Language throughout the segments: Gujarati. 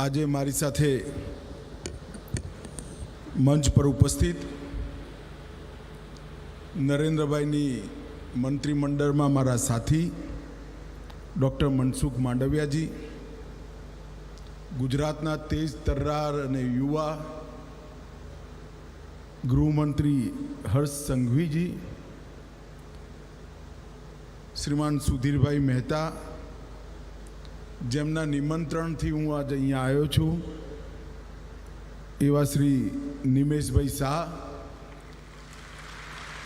આજે મારી સાથે મંચ પર ઉપસ્થિત નરેન્દ્રભાઈની મંત્રીમંડળમાં મારા સાથી ડૉક્ટર મનસુખ માંડવિયાજી, ગુજરાતના તેજ તર્રાર અને યુવા ગૃહમંત્રી હર્ષ સંઘવીજી, શ્રીમાન સુધીરભાઈ મહેતા, જેમના નિમંત્રણથી હું આજે અહીંયા આવ્યો છું, એવા શ્રી નિમેશભાઈ શાહ,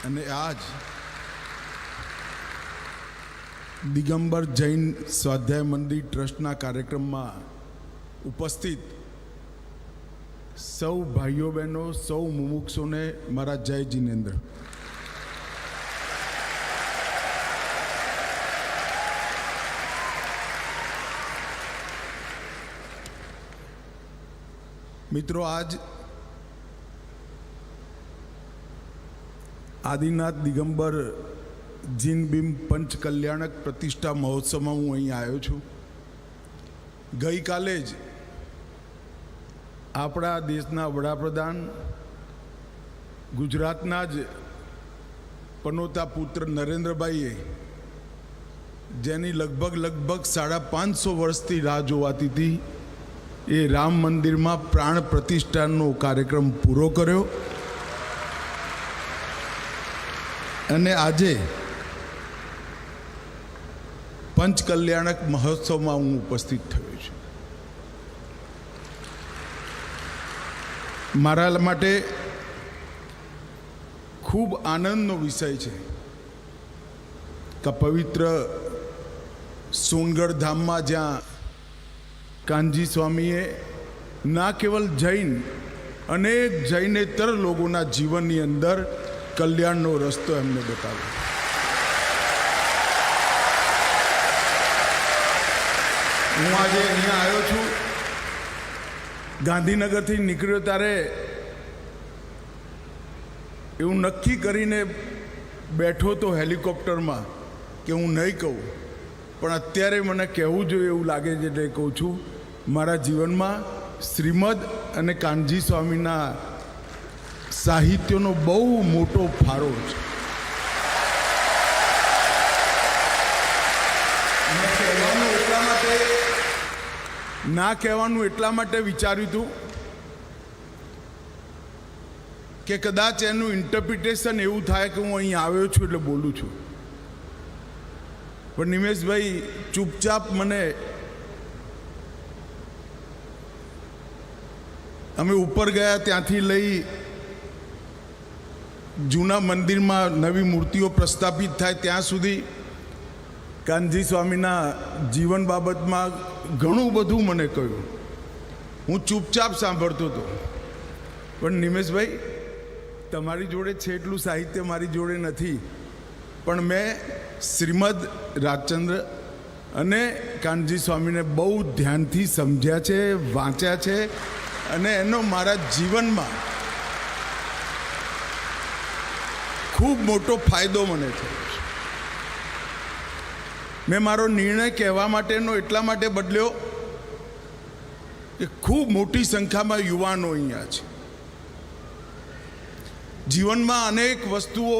અને આજ દિગંબર જૈન સ્વાધ્યાય મંદિર ટ્રસ્ટના કાર્યક્રમમાં ઉપસ્થિત સૌ ભાઈઓ બહેનો, સૌ મુમુક્ષોને મારા જય જિનેન્દ્ર. મિત્રો, આજ આદિનાથ દિગંબર જીન ભીમ પંચ કલ્યાણક પ્રતિષ્ઠા મહોત્સવમાં હું અહીં આવ્યો છું. ગઈકાલે જ આપણા દેશના વડાપ્રધાન, ગુજરાતના જ પનોતા પુત્ર નરેન્દ્રભાઈએ, જેની લગભગ 550 વર્ષથી રાહ જોવાતી હતી, એ રામ મંદિરમાં પ્રાણ પ્રતિષ્ઠાનો કાર્યક્રમ પૂરો કર્યો અને આજે પંચ કલ્યાણક મહોત્સવમાં હું ઉપસ્થિત થયો છું. મારા માટે ખૂબ આનંદનો વિષય છે કે પવિત્ર સોનગઢ ધામમાં જ્યાં કાનજી સ્વામીએ ના કેવલ જૈન, અનેક જૈનેતર લોકોના જીવનની અંદર કલ્યાણનો રસ્તો એમને બતાવ્યો. હું આજે અહીંયા આવ્યો છું. ગાંધીનગરથી નીકળ્યો ત્યારે એવું નક્કી કરીને બેઠો તો હેલિકોપ્ટરમાં કે હું નહીં કહું, પણ અત્યારે મને કહેવું જોઈએ એવું લાગે છે એટલે કહું છું. મારા જીવનમાં શ્રીમદ અને કાનજી સ્વામીના સાહિત્યનો બહુ મોટો ફાળો છે. ના કહેવાનું એટલા માટે વિચાર્યું હતું કે કદાચ એનું ઇન્ટરપ્રિટેશન એવું થાય કે હું અહીં આવ્યો છું એટલે બોલું છું. પણ નિમેશભાઈ ચૂપચાપ મને, અમે ઉપર ગયા ત્યાંથી લઈ જૂના મંદિરમાં નવી મૂર્તિઓ પ્રસ્થાપિત થાય ત્યાં સુધી કાનજી સ્વામીના જીવન બાબતમાં ઘણું બધું મને કહ્યું. હું ચૂપચાપ સાંભળતો હતો. પણ નિમેશભાઈ, તમારી જોડે છે એટલું સાહિત્ય મારી જોડે નથી, પણ મેં શ્રીમદ રાજચંદ્ર અને કાનજી સ્વામીને બહુ ધ્યાનથી સમજ્યા છે, વાંચ્યા છે, અને એનો મારા જીવનમાં ખૂબ મોટો ફાયદો મને થયો છે. મેં મારો નિર્ણય કહેવા માટેનો એટલા માટે બદલ્યો કે ખૂબ મોટી સંખ્યામાં યુવાનો અહીંયા છે. જીવનમાં અનેક વસ્તુઓ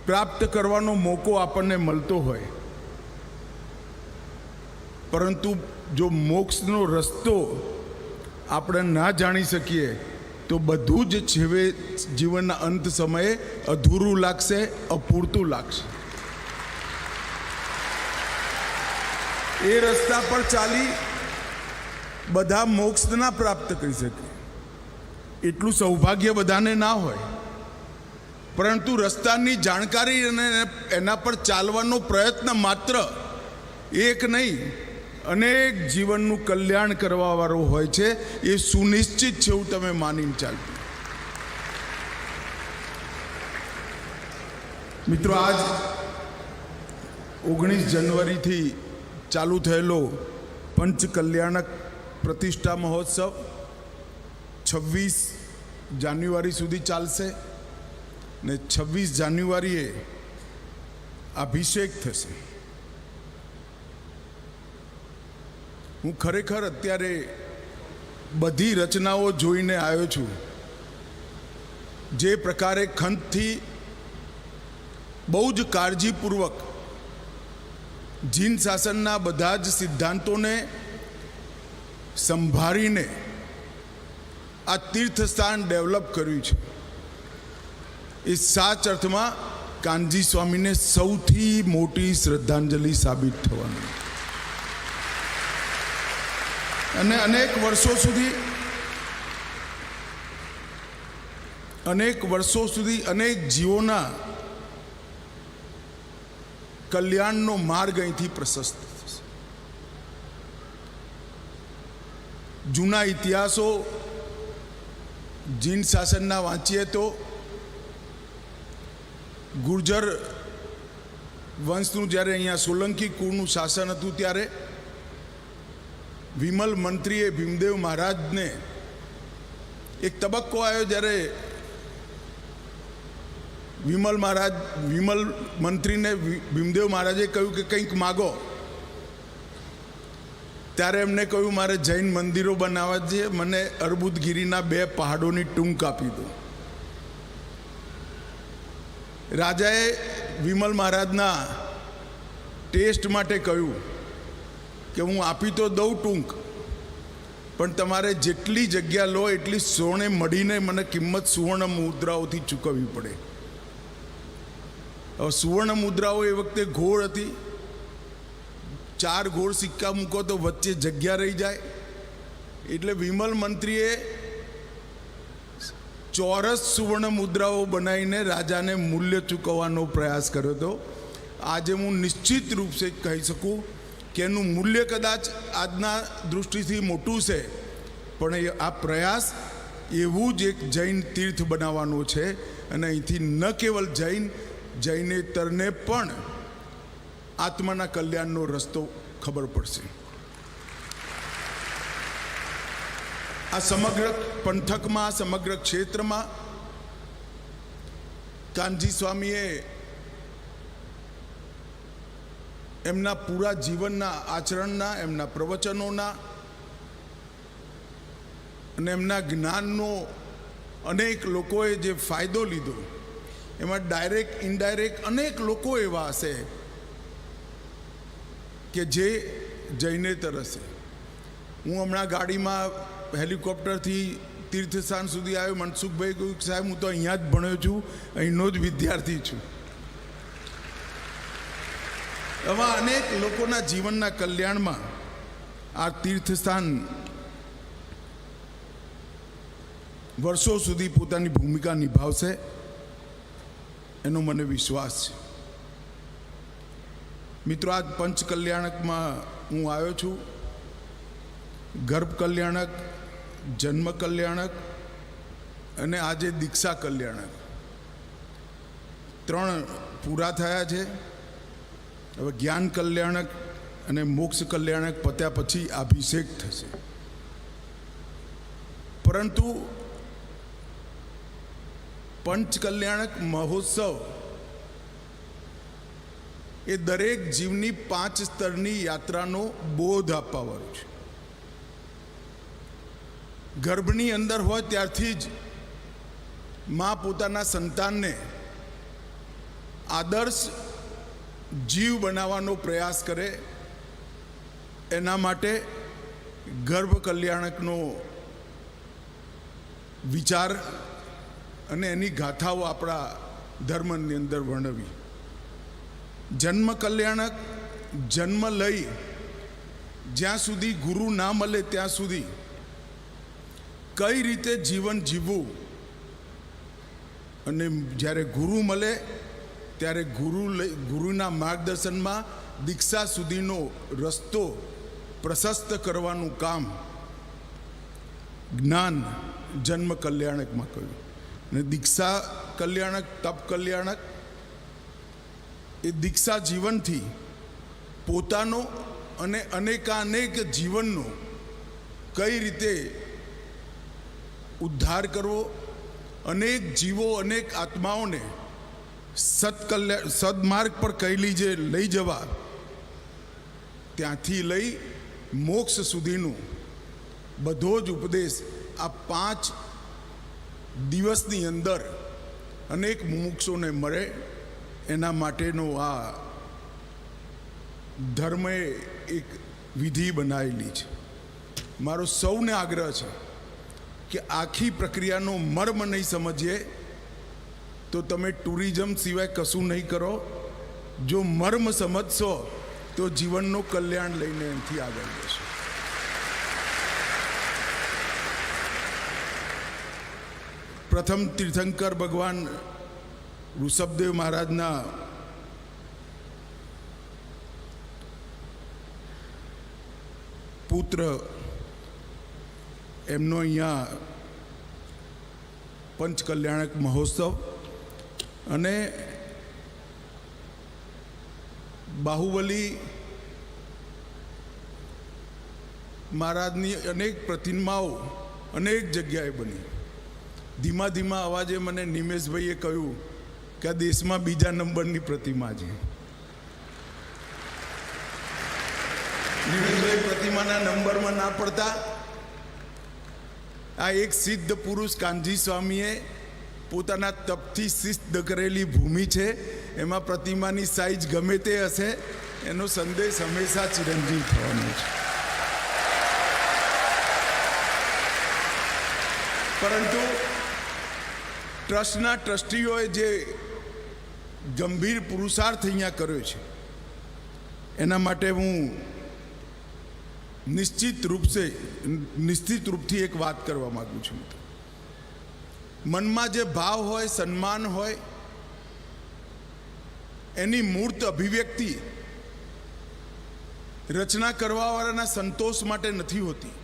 પ્રાપ્ત કરવાનો મોકો આપણને મળતો હોય, પરંતુ જો મોક્ષનો રસ્તો આપણે ના જાણી શકીએ તો બધું જ છેવે જીવનના અંત સમયે અધૂરું લાગશે, અપૂરતું લાગશે. એ રસ્તા પર ચાલી બધા મોક્ષ ના પ્રાપ્ત કરી શકે એટલું સૌભાગ્ય બધાને ના હોય, પરંતુ રસ્તાની જાણકારી અને એના પર ચાલવાનો પ્રયત્ન માત્ર એક નહીં, અનેક જીવનનું કલ્યાણ કરવાવાળો હોય છે. એ સુનિશ્ચિત છે, એવું તમે માનીને ચાલતું. મિત્રો, આજ 19 જાન્યુઆરીથી ચાલુ થયેલો પંચ કલ્યાણક પ્રતિષ્ઠા મહોત્સવ 26 જાન્યુઆરી સુધી ચાલશે ને 26 જાન્યુઆરીએ અભિષેક થશે. હું ખરેખર અત્યારે બધી રચનાઓ જોઈને આવ્યો છું. જે પ્રકારે ખંતથી બહુ જ કાળજીપૂર્વક જીન શાસનના બધા જ સિદ્ધાંતોને સંભાળીને આ તીર્થસ્થાન ડેવલપ કર્યું છે, એ સાચ અર્થમાં કાનજી સ્વામીને સૌથી મોટી શ્રદ્ધાંજલિ સાબિત થવાની. અને અનેક વર્ષો સુધી અનેક જીવોના કલ્યાણનો માર્ગ અહીંથી પ્રશસ્ત થશે. જૂના ઇતિહાસો જીન શાસનના વાંચીએ તો ગુર્જર વંશનું જ્યારે અહીંયા સોલંકી કુળનું શાસન હતું ત્યારે વિમલ મંત્રીએ ભીમદેવ મહારાજને એક તબક્કો આવ્યો જ્યારે વિમલ મંત્રીને ભીમદેવ મહારાજે કહ્યું કે કંઈક માગો. ત્યારે એમને કહ્યું મારે જૈન મંદિરો બનાવવા છે, મને અર્બુદગીરીના 2 પહાડોની ટૂંક આપી દો. રાજાએ વિમલ મહારાજના ટેસ્ટ માટે કહ્યું કે હું આપી તો દઉં ટૂંક, પણ તમારે જેટલી જગ્યા લો એટલી સોણે મળીને મને કિંમત સુવર્ણ મુદ્રાઓથી ચૂકવવી પડે. હવે સુવર્ણ મુદ્રાઓ એ વખતે ઘોળ હતી. 4 ઘોળ સિક્કા મૂકો તો વચ્ચે જગ્યા રહી જાય. એટલે વિમલ મંત્રીએ ચોરસ સુવર્ણ મુદ્રાઓ બનાવીને રાજાને મૂલ્ય ચૂકવવાનો પ્રયાસ કર્યો હતો. આજે હું નિશ્ચિત રૂપ સે કહી શકું કે એનું મૂલ્ય કદાચ આજના દૃષ્ટિથી મોટું છે, પણ આ પ્રયાસ એવું જ એક જૈન તીર્થ બનાવવાનો છે. અને અહીંથી ન કેવલ જૈનેતરને પણ આત્માના કલ્યાણનો રસ્તો ખબર પડશે. આ સમગ્ર પંથકમાં, સમગ્ર ક્ષેત્રમાં કાનજી સ્વામીએ એમના પૂરા જીવનના આચરણના, એમના પ્રવચનોના અને એમના જ્ઞાનનો અનેક લોકોએ જે ફાયદો લીધો, એમાં ડાયરેક્ટ ઇનડાયરેક્ટ અનેક લોકો એવા હશે કે જે જૈનેતર હશે. હું હમણાં ગાડીમાં હેલિકોપ્ટરથી તીર્થસ્થાન સુધી આવ્યો. મનસુખભાઈ કહ્યું સાહેબ હું તો અહીંયા જ ભણ્યો છું, અહીંનો જ વિદ્યાર્થી છું. આવા અનેક લોકોના જીવનના કલ્યાણમાં આ તીર્થસ્થાન વર્ષો સુધી પોતાની ભૂમિકા નિભાવશે, એનો મને વિશ્વાસ છે. મિત્રો, આજ પંચ કલ્યાણકમાં હું આવ્યો છું. ગર્ભ કલ્યાણક, જન્મ કલ્યાણક અને આજે દીક્ષા કલ્યાણક 3 પૂરા થયા છે. હવે જ્ઞાન કલ્યાણક અને મોક્ષ કલ્યાણક પત્યા પછી અભિષેક થશે. પરંતુ પંચ કલ્યાણક મહોત્સવ એ દરેક જીવની 5 સ્તરની યાત્રાનો બોધ આપવાવાળું છે. ગર્ભની અંદર હોય ત્યારથી જ મા પોતાના સંતાનને આદર્શ જીવ બનાવવાનો પ્રયાસ કરે. એના માટે ગર્ભ કલ્યાણકનો વિચાર અને એની ગાથાઓ આપણા ધર્મની અંદર વર્ણવી. જન્મ કલ્યાણક, જન્મ લઈ જ્યાં સુધી ગુરુ ના મળે ત્યાં સુધી કઈ રીતે જીવન જીવવું, અને જ્યારે ગુરુ મળે ત્યારે ગુરુના માર્ગદર્શનમાં દીક્ષા સુધીનો રસ્તો પ્રશસ્ત કરવાનું કામ જ્ઞાન જન્મ કલ્યાણકમાં કહ્યું. અને દીક્ષા કલ્યાણક, તપ કલ્યાણક એ દીક્ષા જીવનથી પોતાનો અને અનેકાનેક જીવનનો કઈ રીતે ઉદ્ધાર કરવો, અનેક જીવો, અનેક આત્માઓને સદમાર્ગ પર કઈ લઈ જવા, ત્યાંથી લઈ મોક્ષ સુધીનું બધો જ ઉપદેશ આ 5 દિવસની અંદર અનેક મુમુક્ષોને મળે એના માટેનો આ ધર્મે એક વિધિ બનાવેલી છે. મારો સૌને આગ્રહ છે કે આખી પ્રક્રિયાનો મર્મ નહીં સમજીએ તો તમે ટુરિઝમ સિવાય કશું નહીં કરો. જો મર્મ સમજશો તો જીવનનું કલ્યાણ લઈને એનાથી આગળ જશો. પ્રથમ તીર્થંકર ભગવાન ઋષભદેવ મહારાજના પુત્ર એમનો અહીંયા પંચકલ્યાણક મહોત્સવ અને બાહુબલી મહારાજની અનેક પ્રતિમાઓ અનેક જગ્યાએ બની. ધીમા ધીમા અવાજે મને નિમેશભાઈએ કહ્યું કે આ દેશમાં બીજા નંબરની પ્રતિમા છે. નિમેશભાઈ પ્રતિમાના નંબરમાં ના પડતા આ એક સિદ્ધ પુરુષ કાનજી સ્વામીએ પોતાના તપથી સિદ્ધ કરેલી ભૂમિ છે. એમાં પ્રતિમાની સાઈઝ ગમે તે હશે, એનો સંદેશ હંમેશા ચિરંજીવ થવાનો છે. પરંતુ ટ્રસ્ટના ટ્રસ્ટીઓએ જે ગંભીર પુરુષાર્થ અહીંયા કર્યો છે એના માટે હું નિશ્ચિત રૂપથી એક વાત કરવા માગું છું. મનમાં જે ભાવ હોય, સન્માન હોય, એની મૂર્ત અભિવ્યક્તિ રચના કરવાવાળાના સંતોષ માટે નથી હોતી.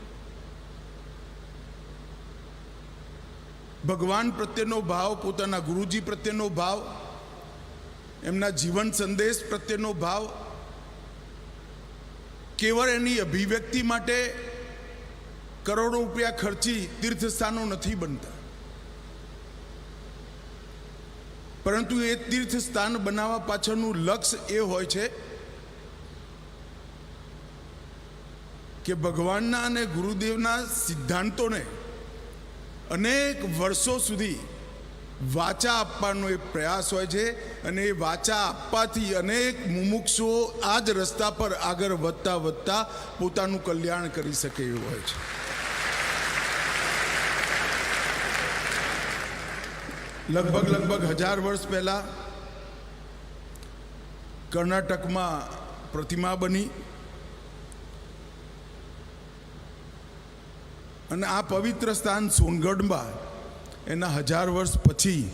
ભગવાન પ્રત્યેનો ભાવ, પોતાના ગુરુજી પ્રત્યેનો ભાવ, એમના જીવન સંદેશ પ્રત્યેનો ભાવ કેવળ એની અભિવ્યક્તિ માટે કરોડો રૂપિયા ખર્ચી તીર્થસ્થાનો નથી બનતા. પરંતુ એ તીર્થસ્થાન બનાવવા પાછળનું લક્ષ્ય એ હોય છે કે ભગવાનના અને ગુરુદેવના સિદ્ધાંતોને અનેક વર્ષો સુધી વાચા આપવાનો એક પ્રયાસ હોય છે. અને એ વાચા આપવાથી અનેક મુમુક્ષુઓ આ જ રસ્તા પર આગળ વધતા વધતા પોતાનું કલ્યાણ કરી શકે એવું હોય છે. લગભગ 1000 વર્ષ પહેલા કર્ણાટકમાં પ્રતિમા બની અને આ પવિત્ર સ્થાન સોનગઢમાં એના 1000 વર્ષ પછી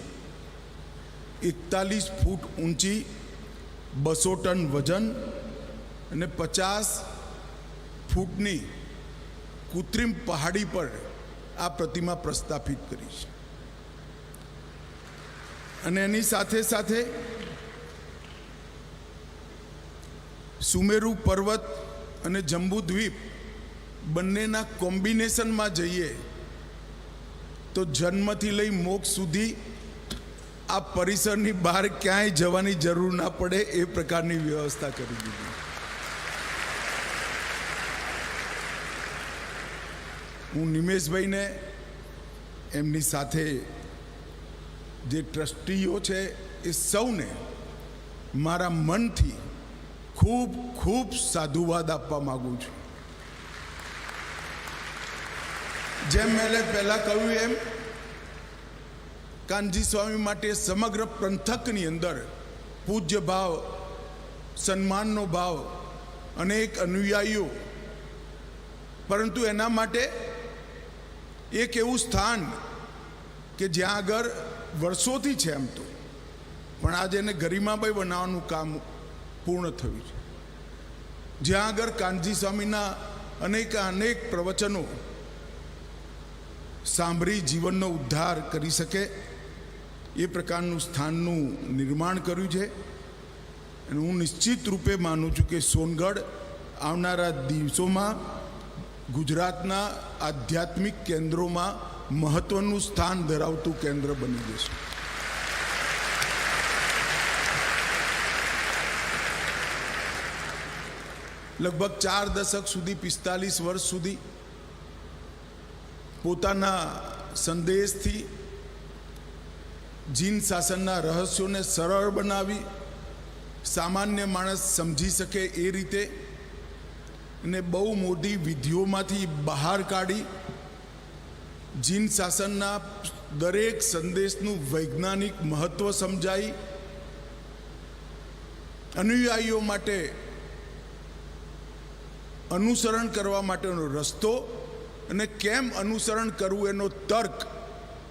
41 ફૂટ ઊંચી, 200 ટન વજન અને 50 ફૂટની કૃત્રિમ પહાડી પર આ પ્રતિમા પ્રસ્થાપિત કરી છે. અને એની સાથે સાથે સુમેરુ પર્વત અને જંબુદ્વીપ બંનેના કોમ્બિનેશનમાં જઈએ તો જન્મથી લઈ મોક્ષ સુધી આ પરિસરની બહાર ક્યાંય જવાની જરૂર ના પડે એ પ્રકારની વ્યવસ્થા કરી દીધી. હું નિમેશભાઈને, એમની સાથે જે ટ્રસ્ટીઓ છે એ સૌને મારા મનથી ખૂબ ખૂબ સાધુવાદ આપવા માગું છું. જેમ મેં પહેલા કહ્યું એમ કાનજી સ્વામી માટે સમગ્ર પંથકની અંદર પૂજ્ય ભાવ, સન્માનનો ભાવ, અનેક અનુયાયીઓ, પરંતુ એના માટે એક એવું સ્થાન કે જ્યાં આગળ વર્ષોથી છે એમ તો, પણ આજે એને ગરિમાભાઈ બનાવવાનું કામ પૂર્ણ થયું છે. જ્યાં આગળ કાનજી સ્વામીના અનેક પ્રવચનો સાંભળી જીવનનો ઉદ્ધાર કરી શકે એ પ્રકારનું સ્થાનનું નિર્માણ કર્યું છે. અને હું નિશ્ચિત રૂપે માનું છું કે સોનગઢ આવનારા દિવસોમાં ગુજરાતના આધ્યાત્મિક કેન્દ્રોમાં મહત્વનું સ્થાન ધરાવતું કેન્દ્ર બની જશે. લગભગ 4 દશક સુધી 45 વર્ષ સુધી પોતાના સંદેશથી જીન શાસનના રહસ્યોને સરળ બનાવી સામાન્ય માણસ સમજી શકે એ રીતે અને બહુ મોટી વિધિઓમાંથી બહાર કાઢી જીન શાસનના દરેક સંદેશનું વૈજ્ઞાનિક મહત્વ સમજાઈ અનુયાયીઓ માટે અનુસરણ કરવા માટેનો રસ્તો અને કેમ અનુસરણ કરવું એનો તર્ક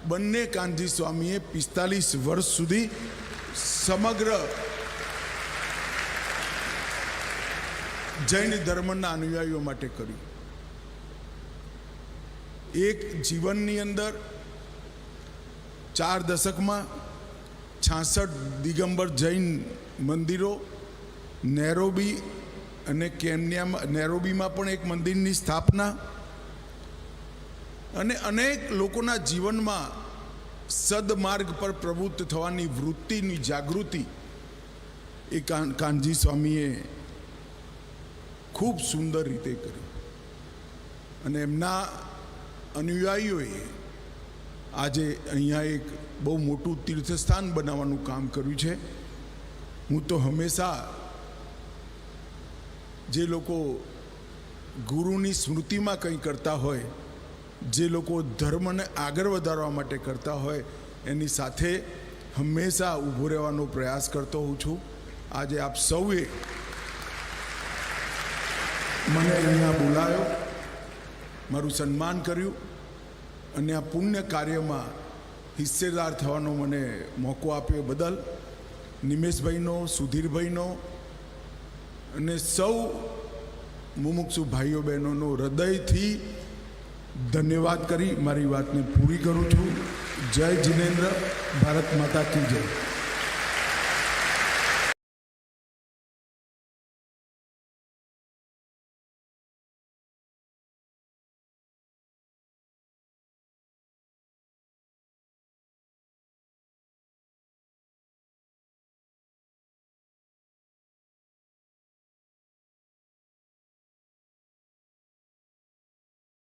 બંને કાનજી સ્વામીએ 45 વર્ષ સુધી સમગ્ર જૈન ધર્મના અનુયાયીઓ માટે કર્યું. એક જીવનની અંદર 4 દશકમાં 66 દિગંબર જૈન મંદિરો, નેરોબી અને કેન્યામાં નેરોબીમાં પણ એક મંદિરની સ્થાપના અને અનેક લોકોના જીવનમાં સદમાર્ગ પર પ્રવૃત્ત થવાની વૃત્તિની જાગૃતિ એ કાનજી સ્વામીએ ખૂબ સુંદર રીતે કરી અને એમના અનુયાયીઓએ આજે અહીંયા એક બહુ મોટું તીર્થસ્થાન બનાવવાનું કામ કર્યું છે. હું તો હંમેશા જે લોકો ગુરુની સ્મૃતિમાં કંઈ કરતા હોય, જે લોકો ધર્મને આગળ વધારવા માટે કરતા હોય એની સાથે હંમેશા ઊભો રહેવાનો પ્રયાસ કરતો હોઉં છું. આજે આપ સૌએ મને અહીંયા બોલાયો, મારું સન્માન કર્યું અને આ પુણ્ય કાર્યમાં હિસ્સેદાર થવાનો મને મોકો આપ્યો બદલ નિમેશભાઈનો, સુધીરભાઈનો અને સૌ મુમુક્ષુ ભાઈઓ બહેનોનો હૃદયથી ધન્યવાદ કરી મારી વાતને પૂરી કરું છું. જય જિનેન્દ્ર, ભારત માતા કી જય.